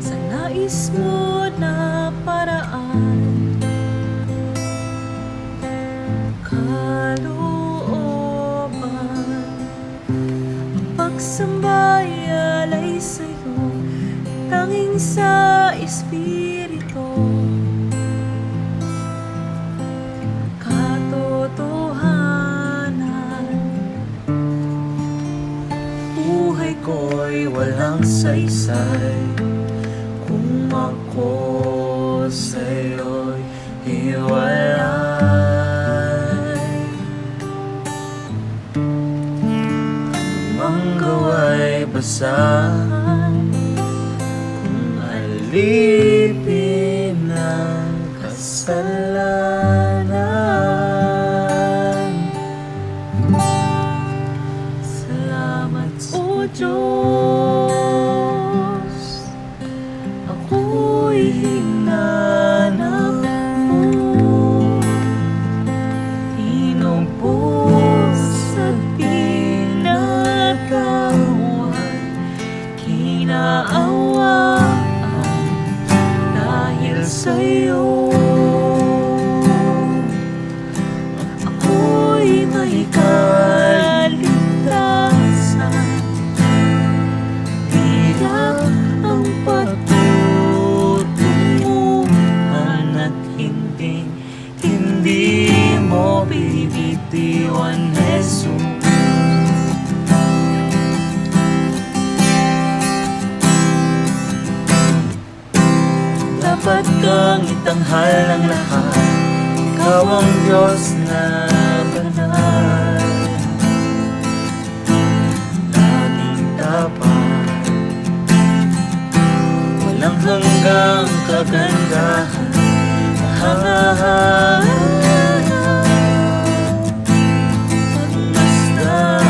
sa nais mo na paraan. Kalooban, ang pagsambay alay sa'yo, tanging sa Espiritu. Buhay ko'y walang saysay kung ako sa'yo'y hiwalay. Anumang gawa'y basahan kung alipin ng kasalanan. Salamat o Diyos, ako'y hinanap mo. Tinubos at pinagawad, kinaawaan dahil sa'yo. Ako'y may kaligtasan, hirap ang patutunguhan at hindi mo bibitiwan, Jesus. Dapat kang itanghal ng lahat, ikaw ang Diyos na banal. Laging tapat, walang hanggang kagandahan, pagmasdan.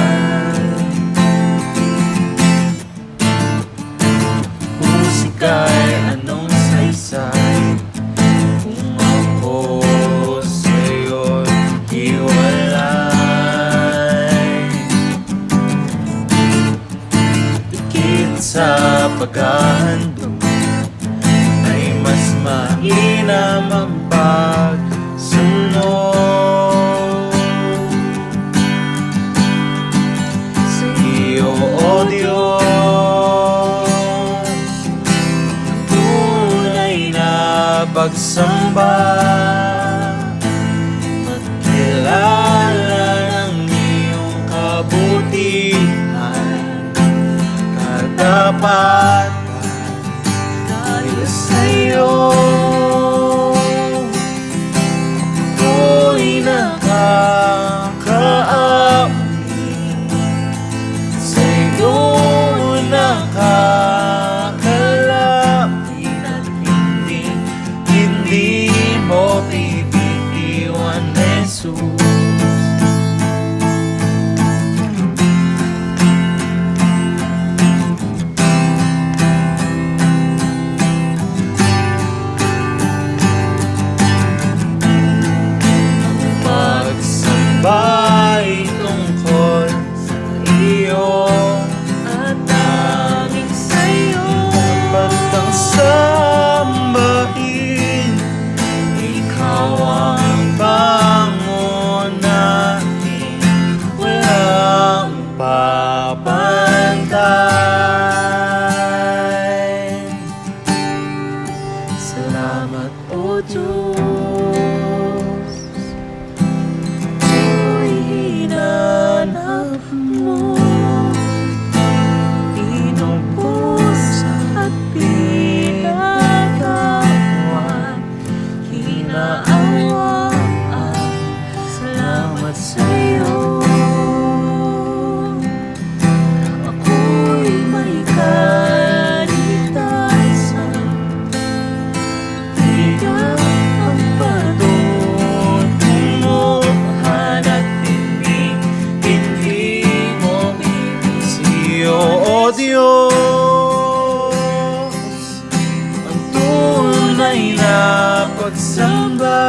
Husikay anong saysay kung ako sa'yo'y hiwalay. Dikit sa paghahandog ay mas mainam ang pagsunod sa iyo, O Diyos. Ang tunay na pagsamba, magkilala ng iyong kabutihan, katapatan dahil sa'yo. Ako'y nakakaamin, sa'yo nakakalapit at hindi mo bibitiwan, Jesus. Pagsambay tungkol sa iyo at tanging sa'yo, dapat kang sambahin. Ikaw ang pangunahin, walang papantay. Salamat o Diyos, hinanap mo. Tinubos at pinagawad, kinaawaan. Salamat sa'yo. Ako'y may kaligtasan, hirap ang patutunguhan at hindi mo bibitiwan, O Diyos. Ang tunay na pagsamba,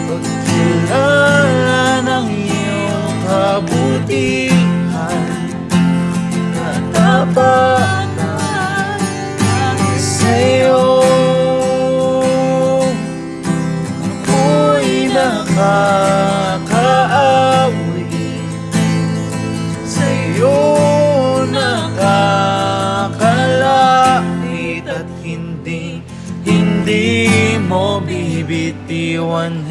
pagkilala ng iyong kabutihan, katapatan mo bibitiwan